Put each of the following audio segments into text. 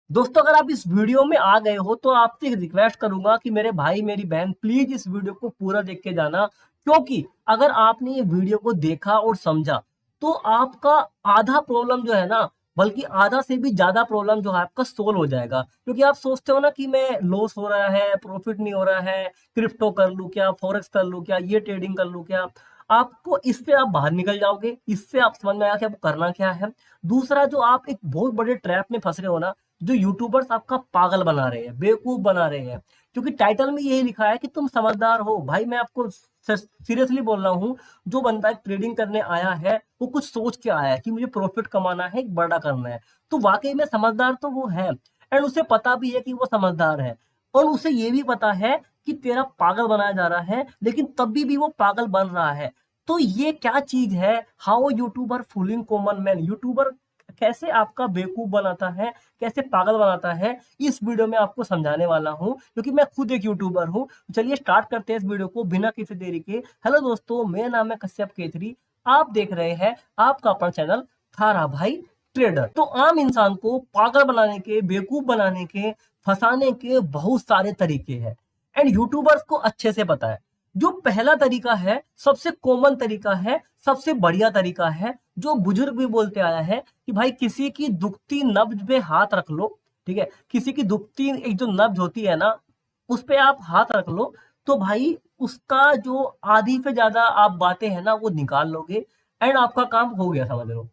दोस्तों अगर आप इस वीडियो में आ गए हो तो आपसे एक रिक्वेस्ट करूंगा कि मेरे भाई मेरी बहन प्लीज इस वीडियो को पूरा देख के जाना। क्योंकि अगर आपने ये वीडियो को देखा और समझा तो आपका आधा प्रॉब्लम जो है ना, बल्कि आधा से भी ज्यादा प्रॉब्लम जो है आपका सोल्व हो जाएगा। क्योंकि आप सोचते हो ना कि मैं लॉस हो रहा है, प्रॉफिट नहीं हो रहा है, क्रिप्टो कर लूं क्या, फॉरेक्स कर लूं क्या, ये ट्रेडिंग कर लूं क्या। आपको इससे आप बाहर निकल जाओगे, इससे आप समझ में आया कि आपको करना क्या है। दूसरा, जो आप एक बहुत बड़े ट्रैप में फंस रहे हो ना, जो यूट्यूबर्स आपका पागल बना रहे हैं, बेवकूफ बना रहे हैं। क्योंकि टाइटल में यही लिखा है कि तुम समझदार हो। भाई मैं आपको सीरियसली बोल रहा हूँ, जो बंदा ट्रेडिंग करने आया है वो कुछ सोच के आया है कि मुझे प्रॉफिट कमाना है, एक बड़ा करना है। तो वाकई में समझदार तो वो है, एंड उसे पता भी है कि वो समझदार है। और उसे ये भी पता है कि तेरा पागल बनाया जा रहा है, लेकिन तभी भी वो पागल बन रहा है। तो ये क्या चीज है, how YouTuber fooling common man. YouTuber कैसे आपका बेवकूफ बनाता है, कैसे पागल बनाता है, इस वीडियो में आपको समझाने वाला हूं, क्योंकि मैं खुद एक यूट्यूबर हूं। चलिए स्टार्ट करते हैं इस वीडियो को बिना किसी देरी के। हेलो दोस्तों, मेरा नाम है कश्यप केसरी। आप देख रहे हैं आपका अपना चैनल थारा भाई ट्रेडर। तो आम इंसान को पागल बनाने के, बेवकूफ बनाने के, फंसाने के बहुत सारे तरीके हैं, एंड यूट्यूबर्स को अच्छे से पता है। जो पहला तरीका है, सबसे कॉमन तरीका है, सबसे बढ़िया तरीका है, जो बुजुर्ग भी बोलते आया है कि भाई किसी की दुखती नब्ज पे हाथ रख लो। ठीक है, किसी की दुखती एक जो नब्ज होती है ना, उस पे आप हाथ रख लो, तो भाई उसका जो आधी से ज्यादा आप बातें हैं ना वो निकाल लोगे, एंड आपका काम हो गया, समझ लो।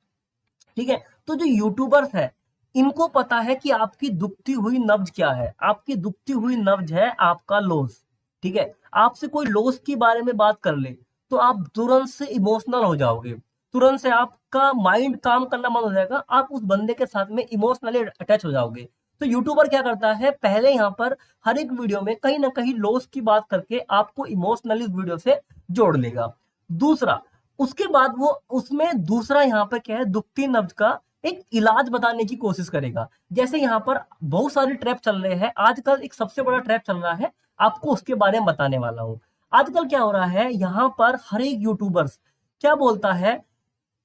ठीक है, तो जो यूट्यूबर्स है, इनको पता है कि आपकी दुखती हुई नब्ज क्या है। आपकी दुखती हुई नब्ज है आपका लॉस। ठीक है, आपसे कोई लॉस के बारे में बात कर ले तो आप तुरंत से इमोशनल हो जाओगे, तुरंत से आपका माइंड काम करना बंद हो जाएगा, आप उस बंदे के साथ में इमोशनली अटैच हो जाओगे। तो यूट्यूबर क्या करता है, पहले यहाँ पर हर एक वीडियो में कहीं ना कहीं लॉस की बात करके आपको इमोशनली इस वीडियो से जोड़ लेगा। दूसरा, उसके बाद वो उसमें दूसरा यहाँ पर क्या है, दुखती नब्ज का एक इलाज बताने की कोशिश करेगा। जैसे यहाँ पर बहुत सारे ट्रैप चल रहे हैं आजकल, एक सबसे बड़ा ट्रैप चल रहा है, आपको उसके बारे में बताने वाला हूँ। आजकल क्या हो रहा है, यहाँ पर हर एक यूट्यूबर्स क्या बोलता है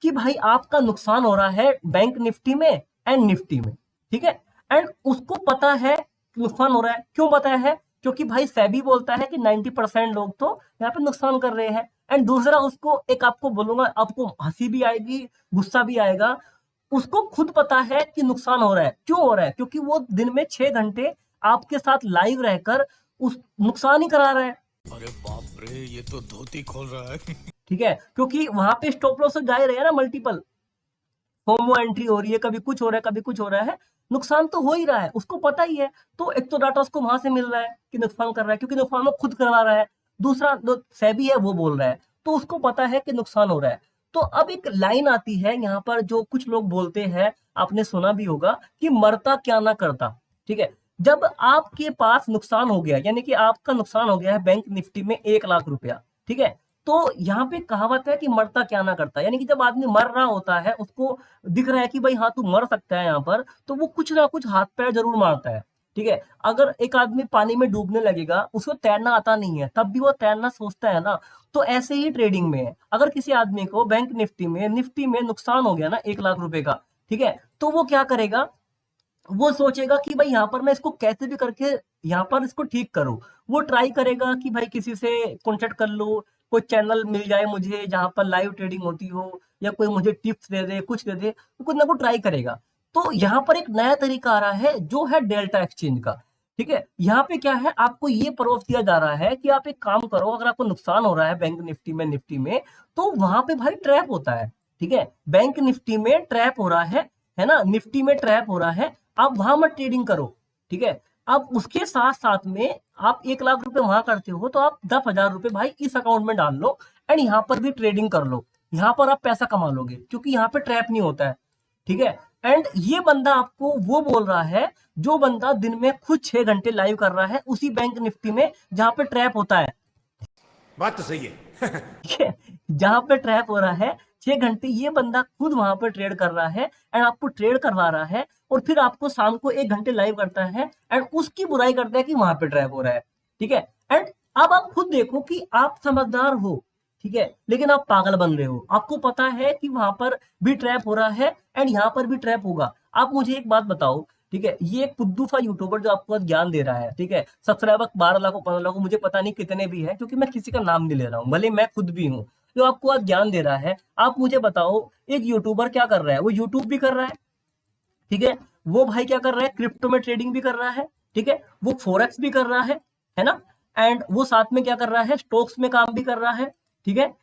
कि भाई आपका नुकसान हो रहा है बैंक निफ्टी में एंड निफ्टी में। ठीक है, एंड उसको पता है कि नुकसान हो रहा है। क्यों पता है? क्योंकि भाई सेबी बोलता है कि 90% लोग तो यहाँ पे नुकसान कर रहे हैं। एंड दूसरा, उसको एक आपको बोलूंगा, आपको हंसी भी आएगी, गुस्सा भी आएगा। उसको खुद पता है कि नुकसान हो रहा है। क्यों हो रहा है? क्योंकि वो दिन में 6 घंटे आपके साथ लाइव रहकर उस नुकसान ही करा रहा है। अरे बाप रे, ये तो धोती खोल रहा है। ठीक है, क्योंकि वहां पे स्टॉप लॉस जा ही रहे हैं ना, मल्टीपल फोमो एंट्री हो रही है, कभी कुछ हो रहा है, कभी कुछ हो रहा है, नुकसान तो हो ही रहा है, उसको पता ही है। तो एक तो डाटा उसको वहां से मिल रहा है कि नुकसान कर रहा है, क्योंकि नुकसान वो खुद करवा रहा है। दूसरा, जो सेबी है वो बोल रहा है, तो उसको पता है कि नुकसान हो रहा है। तो अब एक लाइन आती है यहाँ पर, जो कुछ लोग बोलते हैं, आपने सुना भी होगा कि मरता क्या ना करता। ठीक है, जब आपके पास नुकसान हो गया, यानी कि आपका नुकसान हो गया है बैंक निफ्टी में 1 लाख रुपया। ठीक है, तो यहाँ पे कहावत है कि मरता क्या ना करता, यानी कि जब आदमी मर रहा होता है, उसको दिख रहा है कि भाई हाँ तू मर सकता है यहाँ पर, तो वो कुछ ना कुछ हाथ पैर जरूर मारता है। ठीक है, अगर एक आदमी पानी में डूबने लगेगा, उसको तैरना आता नहीं है, तब भी वो तैरना सोचता है ना। तो ऐसे ही ट्रेडिंग में है, अगर किसी आदमी को बैंक निफ्टी में नुकसान हो गया ना 1 लाख रुपए का, ठीक है, तो वो क्या करेगा, वो सोचेगा कि भाई यहाँ पर मैं इसको कैसे भी करके यहाँ पर इसको ठीक करूं। वो ट्राई करेगा कि भाई किसी से कॉन्टेक्ट कर लो, कोई चैनल मिल जाए मुझे जहां पर लाइव ट्रेडिंग होती हो, या कोई मुझे टिप्स दे दे, कुछ दे दे, तो कुछ ना कुछ ट्राई करेगा। तो यहाँ पर एक नया तरीका आ रहा है, जो है डेल्टा एक्सचेंज का। ठीक है, यहाँ पे क्या है, आपको ये परोस दिया जा रहा है कि आप एक काम करो, अगर आपको नुकसान हो रहा है बैंक निफ्टी में, तो वहां पे भाई ट्रैप होता है। ठीक है, बैंक निफ्टी में ट्रैप हो रहा है ना, निफ्टी में ट्रैप हो रहा है, आप वहां मत ट्रेडिंग करो। ठीक है, अब उसके साथ साथ में आप 1 लाख रुपए वहां करते हो, तो आप 10,000 रुपए भाई इस अकाउंट में डाल लो, एंड यहाँ पर भी ट्रेडिंग कर लो। यहाँ पर आप पैसा कमा लोगे, क्योंकि यहाँ पे ट्रैप नहीं होता है। ठीक है, एंड ये बंदा आपको वो बोल रहा है, जो बंदा दिन में खुद 6 घंटे लाइव कर रहा है उसी बैंक निफ्टी में जहां पे ट्रैप होता है। बात तो सही है। ठीक है, जहां पे ट्रैप हो रहा है 6 घंटे, ये बंदा खुद वहां पर ट्रेड कर रहा है, एंड आपको ट्रेड करवा रहा है, और फिर आपको शाम को 1 घंटे लाइव करता है, एंड उसकी बुराई करता है कि वहां पे ट्रैप हो रहा है। ठीक है, एंड अब आप खुद देखो कि आप समझदार हो, ठीक है, लेकिन आप पागल बन रहे हो। आपको पता है कि वहां पर भी ट्रैप हो रहा है, एंड यहाँ पर भी ट्रैप होगा। आप मुझे एक बात बताओ, ठीक है, ये एक फुद्दू सा यूट्यूबर जो आपको ज्ञान दे रहा है, ठीक है, सब्सक्राइबर 12 लाख 15 लाख, मुझे पता नहीं कितने भी है, क्योंकि मैं किसी का नाम नहीं ले रहा हूँ, भले मैं खुद भी हूँ, जो आपको आज ज्ञान दे रहा है। आप मुझे बताओ, एक यूट्यूबर क्या कर रहा है, वो यूट्यूब भी कर रहा है, ठीक है, वो भाई क्या कर रहा है, क्रिप्टो में ट्रेडिंग भी कर रहा है, ठीक है, वो फोरेक्स भी कर रहा है ना, एंड वो साथ में क्या कर रहा है, स्टॉक्स में काम भी कर रहा है, ठीक है,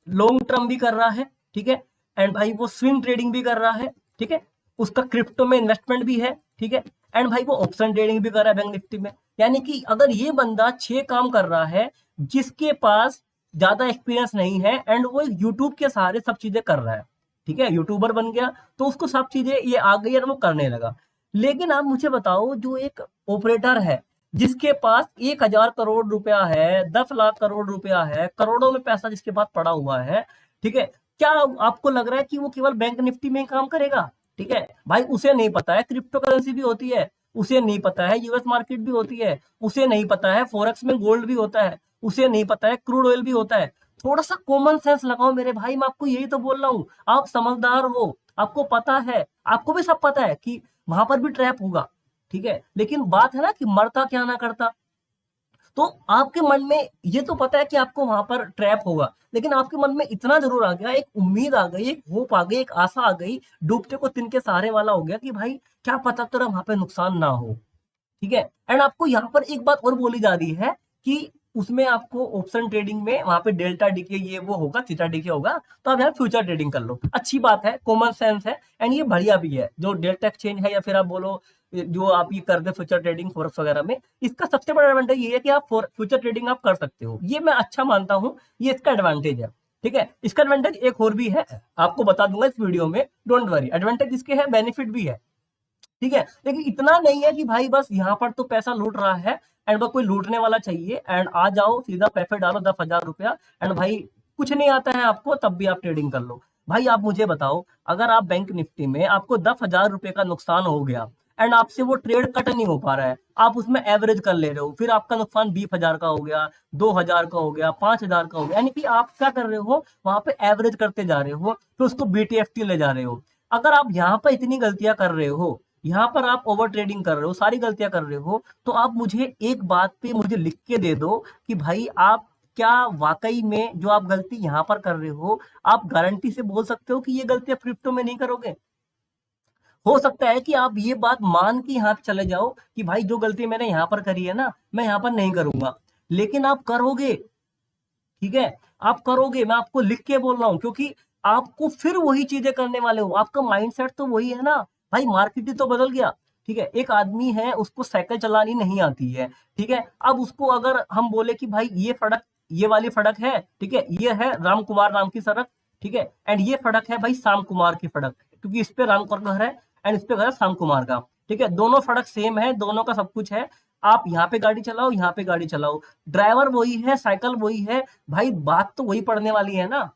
लॉन्ग टर्म भी कर रहा है, ठीक है, एंड भाई वो स्विंग ट्रेडिंग भी कर रहा है, ठीक है, उसका क्रिप्टो में इन्वेस्टमेंट भी है, ठीक है, एंड भाई वो ऑप्शन ट्रेडिंग भी कर रहा है बैंक निफ्टी में। यानी कि अगर ये बंदा 6 काम कर रहा है, जिसके पास ज्यादा एक्सपीरियंस नहीं है, एंड वो यूट्यूब के सहारे सब चीजें कर रहा है, ठीक है, यूट्यूबर बन गया तो उसको सब चीजें ये आ गई और वो करने लगा। लेकिन आप मुझे बताओ, जो एक ऑपरेटर है जिसके पास 1,000 करोड़ रुपया है, 10 लाख करोड़ रुपया है, करोड़ों में पैसा जिसके पास पड़ा हुआ है, ठीक है, क्या आपको लग रहा है कि वो केवल बैंक निफ्टी में ही काम करेगा? ठीक है भाई, उसे नहीं पता है क्रिप्टो करेंसी भी होती है, उसे नहीं पता है यूएस मार्केट भी होती है, उसे नहीं पता है फॉरेक्स में गोल्ड भी होता है, उसे नहीं पता है क्रूड ऑयल भी होता है। थोड़ा सा कॉमन सेंस लगाओ मेरे भाई, मैं आपको यही तो बोल रहा हूँ। आप समझदार हो, आपको पता है, आपको भी सब पता है कि वहां पर भी ट्रैप होगा, ठीक है, लेकिन बात है ना कि मरता क्या ना करता। तो आपके मन में ये तो पता है कि आपको वहां पर ट्रैप होगा, लेकिन आपके मन में इतना जरूर आ गया, एक उम्मीद आ गई, एक होप आ गई, एक आशा आ गई, डूबते को तिनके सहारे वाला हो गया कि भाई क्या पता तेरा वहां पे नुकसान ना हो, ठीक है। एंड आपको यहाँ पर एक बात और बोली जा रही है कि उसमें आपको ऑप्शन ट्रेडिंग में वहां पे डेल्टा डीके ये वो होगा, थीटा डीके होगा, तो आप यहाँ फ्यूचर ट्रेडिंग कर लो। अच्छी बात है, कॉमन सेंस है, एंड ये बढ़िया भी है। जो डेल्टा एक्सचेंज है या फिर आप बोलो जो आप ये करते फ्यूचर ट्रेडिंग फॉरेक्स वगैरह में, इसका सबसे बड़ा एडवांटेज ये है कि आप फ्यूचर ट्रेडिंग आप कर सकते हो, ये मैं अच्छा मानता हूँ, ये इसका एडवांटेज है, ठीक है। इसका एडवांटेज एक और भी है, आपको बता दूंगा इस वीडियो में, डोंट वरी, एडवांटेज इसके है, बेनिफिट भी है, ठीक है, लेकिन इतना नहीं है कि भाई बस यहाँ पर तो पैसा लूट रहा है एंड बस कोई लूटने वाला चाहिए एंड आ जाओ सीधा पैसे डालो 10,000 रुपया एंड भाई कुछ नहीं आता है आपको तब भी आप ट्रेडिंग कर लो। भाई आप मुझे बताओ, अगर आप बैंक निफ्टी में आपको 10,000 रुपए का नुकसान हो गया एंड आपसे वो ट्रेड कट नहीं हो पा रहा है, आप उसमें एवरेज कर ले रहे हो, फिर आपका नुकसान 20,000 का हो गया, 2,000 का हो गया, 5,000 का हो गया, यानी कि आप क्या कर रहे हो, वहां पे एवरेज करते जा रहे हो, फिर उसको बीटीएफटी ले जा रहे हो। अगर आप यहाँ पर इतनी गलतियां कर रहे हो, यहाँ पर आप ओवर ट्रेडिंग कर रहे हो, सारी गलतियां कर रहे हो, तो आप मुझे एक बात पे मुझे लिख के दे दो कि भाई आप क्या वाकई में जो आप गलती यहाँ पर कर रहे हो, आप गारंटी से बोल सकते हो कि ये गलती आप क्रिप्टो में नहीं करोगे? हो सकता है कि आप ये बात मान के यहाँ चले जाओ कि भाई जो गलती मैंने यहाँ पर करी है ना, मैं यहाँ पर नहीं करूंगा, लेकिन आप करोगे, ठीक है, आप करोगे, मैं आपको लिख के बोल रहा हूँ, क्योंकि आपको फिर वही चीजें करने वाले हो, आपका माइंडसेट तो वही है ना भाई, मार्केट ही तो बदल गया, ठीक है। एक आदमी है उसको साइकिल चलानी नहीं आती है, ठीक है, अब उसको अगर हम बोले कि भाई ये सड़क, ये वाली सड़क है, ठीक है, ये है राम कुमार नाम की सड़क, ठीक है, एंड ये सड़क है भाई श्याम कुमार की सड़क, क्योंकि इस पे राम का घर है एंड इस पे घर है श्याम कुमार का, ठीक है, दोनों सड़क सेम है, दोनों का सब कुछ है, आप यहाँ पे गाड़ी चलाओ, यहाँ पे गाड़ी चलाओ, ड्राइवर वही है, साइकिल वही है, भाई बात तो वही पड़ने वाली है ना,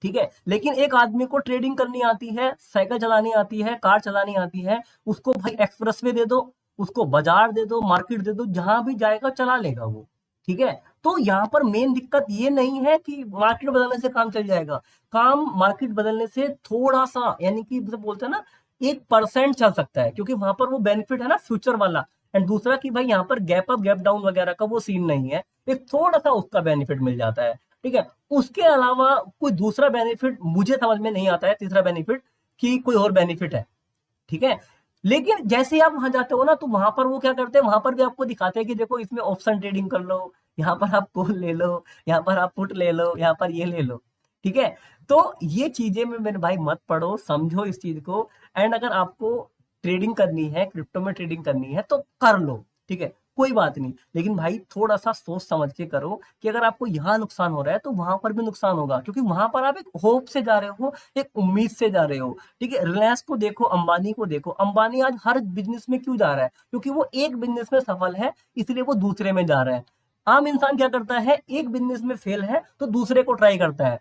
ठीक है। लेकिन एक आदमी को ट्रेडिंग करनी आती है, साइकिल चलानी आती है, कार चलानी आती है, उसको भाई एक्सप्रेसवे दे दो, उसको बाजार दे दो, मार्केट दे दो, जहां भी जाएगा चला लेगा वो, ठीक है। तो यहाँ पर मेन दिक्कत ये नहीं है कि मार्केट बदलने से काम चल जाएगा, काम मार्केट बदलने से थोड़ा सा, यानी कि जैसे बोलते हैं ना 1% चल सकता है, क्योंकि वहां पर वो बेनिफिट है ना फ्यूचर वाला, एंड दूसरा कि भाई यहाँ पर गैप अप गैप डाउन वगैरह का वो सीन नहीं है, एक थोड़ा सा उसका बेनिफिट मिल जाता है, ठीक है। उसके अलावा कोई दूसरा बेनिफिट मुझे समझ में नहीं आता है, तीसरा बेनिफिट कि कोई और बेनिफिट है, ठीक है। लेकिन जैसे ही आप वहां जाते हो ना, तो वहां पर वो क्या करते हैं, वहां पर भी आपको दिखाते हैं कि देखो इसमें ऑप्शन ट्रेडिंग कर लो, यहाँ पर आप कॉल ले लो, यहाँ पर आप पुट ले लो, यहाँ पर ये ले लो, ठीक है। तो ये चीजें में मेरे भाई मत पढ़ो, समझो इस चीज को, एंड अगर आपको ट्रेडिंग करनी है, क्रिप्टो में ट्रेडिंग करनी है तो कर लो, ठीक है, कोई बात नहीं, लेकिन भाई थोड़ा सा सोच समझ के करो कि अगर आपको यहाँ नुकसान हो रहा है तो वहां पर भी नुकसान होगा, क्योंकि वहां पर आप एक होप से जा रहे हो, एक उम्मीद से जा रहे हो, ठीक है। रिलायंस को देखो, अंबानी को देखो, अंबानी आज हर बिजनेस में क्यों जा रहा है, क्योंकि वो एक बिजनेस में सफल है, इसलिए वो दूसरे में जा रहा है। आम इंसान क्या करता है, एक बिजनेस में फेल है तो दूसरे को ट्राई करता है,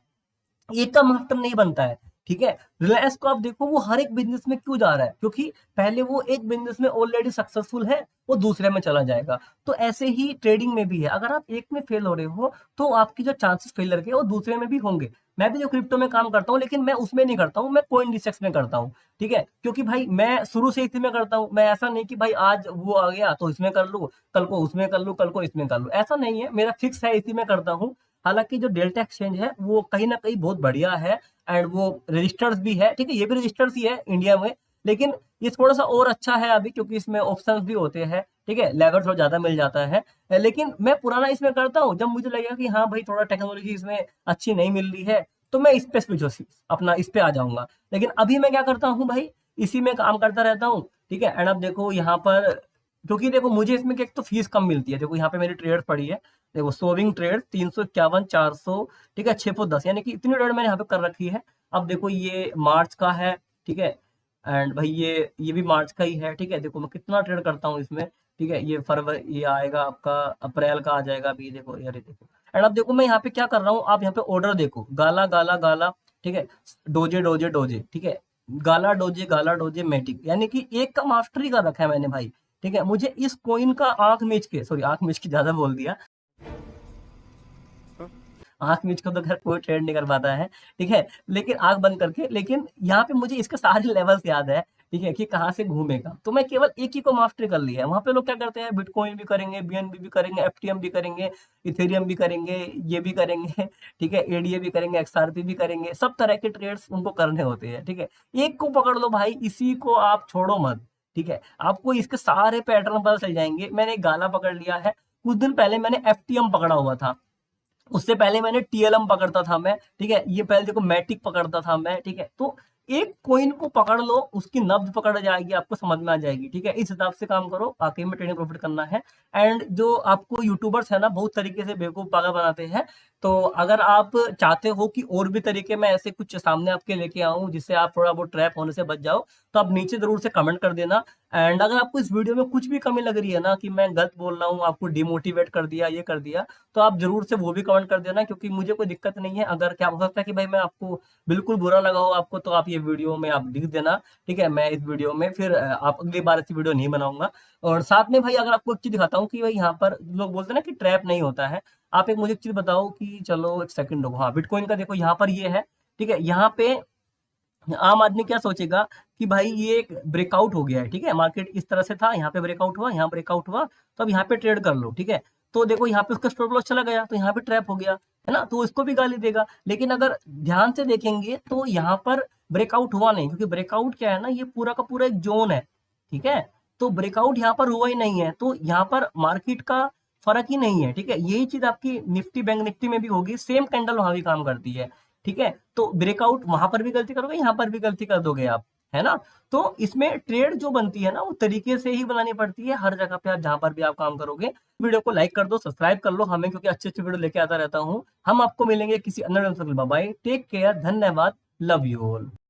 एक का मास्टर नहीं बनता है, ठीक है। रिलायंस को आप देखो वो हर एक बिजनेस में क्यों जा रहा है, क्योंकि पहले वो एक बिजनेस में ऑलरेडी सक्सेसफुल है, वो दूसरे में चला जाएगा। तो ऐसे ही ट्रेडिंग में भी है, अगर आप एक में फेल हो रहे हो तो आपकी जो चांसेस फेलर के वो दूसरे में भी होंगे। मैं भी जो क्रिप्टो में काम करता हूँ, लेकिन मैं उसमें नहीं करता हूँ, मैं कॉइन डिसेक्स में करता हूँ। ठीक है, क्योंकि भाई मैं शुरू से इसी में करता हूँ। मैं ऐसा नहीं कि भाई आज वो आ गया तो इसमें कर लूँ, कल को उसमें कर लूँ, कल को इसमें कर लूँ, ऐसा नहीं है। मेरा फिक्स है, इसी में करता हूँ। हालांकि जो डेल्टा एक्सचेंज है वो कहीं ना कहीं बहुत बढ़िया है, एंड वो रजिस्टर्स भी है। ठीक है, ये भी रजिस्टर्स ही है इंडिया में, लेकिन ये थोड़ा सा और अच्छा है अभी, क्योंकि इसमें ऑप्शंस भी होते हैं। ठीक है, लेवल थोड़ा ज्यादा मिल जाता है। लेकिन मैं पुराना इसमें करता हूँ, जब मुझे लगेगा कि हाँ भाई थोड़ा टेक्नोलॉजी इसमें अच्छी नहीं मिल रही है, तो मैं इस पे स्विच अपना इस पे आ जाऊंगा। लेकिन अभी मैं क्या करता हूँ भाई, इसी में काम करता रहता हूँ। ठीक है, एंड अब देखो यहाँ पर, क्योंकि देखो मुझे इसमें एक तो फीस कम मिलती है। देखो यहाँ पे मेरी ट्रेड पड़ी है, देखो सोविंग ट्रेड 351, 400, ठीक है, 610, यानी कि इतनी ट्रेड मैंने यहाँ पे कर रखी है। अब देखो ये मार्च का है, ठीक है, एंड भाई ये भी मार्च का ही है। ठीक है, देखो मैं कितना ट्रेड करता हूँ इसमें। ठीक है, ये फरवरी, ये आएगा आपका अप्रैल का आ जाएगा अभी, देखो यार ये देखो। एंड अब देखो मैं यहाँ पे क्या कर रहा हूँ, आप यहाँ पे ऑर्डर देखो, गाला गाला गाला, ठीक है, डोजे डोजे डोजे, ठीक है, गाला डोजे मैटिक, यानी कि एक का मास्टरी कर रखा है मैंने भाई। ठीक है, मुझे इस कॉइन का आंख मीच के, सॉरी आंख मीच के ज्यादा बोल दिया, आंख मीच के तो खैर कोई ट्रेड नहीं कर पाता है। ठीक है, लेकिन आंख बंद करके, लेकिन यहाँ पे मुझे इसके सारे लेवल्स याद है। ठीक है, कि कहाँ से घूमेगा, तो मैं केवल एक ही को मास्टरी कर लिया है। वहां पे लोग क्या करते हैं, बिटकॉइन भी करेंगे, बीएनबी भी करेंगे, एफटीएम भी करेंगे, इथेरियम भी करेंगे, ये भी करेंगे। ठीक है, एडीए भी करेंगे, एक्सआरपी भी करेंगे, सब तरह के ट्रेड्स उनको करने होते हैं। ठीक है, एक को पकड़ लो भाई, इसी को आप छोड़ो मत। ठीक है, आपको इसके सारे पैटर्न पता चल जाएंगे। मैंने एक गाला पकड़ लिया है, कुछ दिन पहले मैंने एफटीएम पकड़ा हुआ था, उससे पहले मैंने टीएलएम पकड़ता था मैं। ठीक है, ये पहले देखो मैटिक पकड़ता था मैं। ठीक है, तो एक कोइन को पकड़ लो, उसकी नब्ज पकड़ जाएगी, आपको समझ में आ जाएगी। ठीक है, इस हिसाब से काम करो, आखिर में ट्रेडिंग प्रॉफिट करना है। एंड जो आपको यूट्यूबर्स है ना, बहुत तरीके से बेवकूफ पागल बनाते हैं। तो अगर आप चाहते हो कि और भी तरीके मैं ऐसे कुछ सामने आपके लेके आऊं जिससे आप थोड़ा बहुत ट्रैप होने से बच जाओ, तो आप नीचे जरूर से कमेंट कर देना। एंड अगर आपको इस वीडियो में कुछ भी कमी लग रही है ना, कि मैं गलत बोल रहा हूँ, आपको डिमोटिवेट कर दिया, ये कर दिया, तो आप जरूर से वो भी कमेंट कर देना, क्योंकि मुझे कोई दिक्कत नहीं है। अगर क्या हो सकता है कि भाई मैं आपको बिल्कुल बुरा लगा हो आपको, तो आप ये वीडियो में आप लिख देना। ठीक है, मैं इस वीडियो में फिर आप अगली बार ऐसी वीडियो नहीं बनाऊंगा। और साथ में भाई अगर आपको एक चीज दिखाता हूँ कि भाई यहाँ पर लोग बोलते हैं ना कि ट्रैप नहीं होता है, आप एक मुझे एक चीज बताओ कि, चलो एक सेकंड रुको, हाँ बिटकॉइन का देखो यहाँ पर ये है। ठीक है, यहाँ पे आम आदमी क्या सोचेगा कि भाई ये एक ब्रेकआउट हो गया है। ठीक है, मार्केट इस तरह से था, यहाँ पे ब्रेकआउट हुआ, यहाँ ब्रेकआउट हुआ, तो अब यहाँ पे ट्रेड कर लो। ठीक है, तो देखो यहाँ पे उसका स्टॉप लॉस चला गया, तो यहाँ पे ट्रैप हो गया, है ना, तो इसको भी गाली देगा। लेकिन अगर ध्यान से देखेंगे तो यहाँ पर ब्रेकआउट हुआ नहीं, क्योंकि ब्रेकआउट क्या है ना, ये पूरा का पूरा एक जोन है। ठीक है, तो ब्रेकआउट यहाँ पर हुआ ही नहीं है, तो यहाँ पर मार्केट का फर्क ही नहीं है। ठीक है, यही चीज आपकी निफ्टी, बैंक निफ्टी में भी होगी, सेम कैंडल वहां भी काम करती है। ठीक है, तो ब्रेकआउट वहां पर भी गलती करोगे, यहाँ पर भी गलती कर दोगे आप, है ना। तो इसमें ट्रेड जो बनती है ना, वो तरीके से ही बनानी पड़ती है हर जगह पे, आप जहां पर भी आप काम करोगे। वीडियो को लाइक कर दो, सब्सक्राइब कर लो हमें, क्योंकि अच्छी अच्छी वीडियो लेके आता रहता हूँ। हम आपको मिलेंगे किसी अन्य, बाय, टेक केयर, धन्यवाद, लव यू ऑल।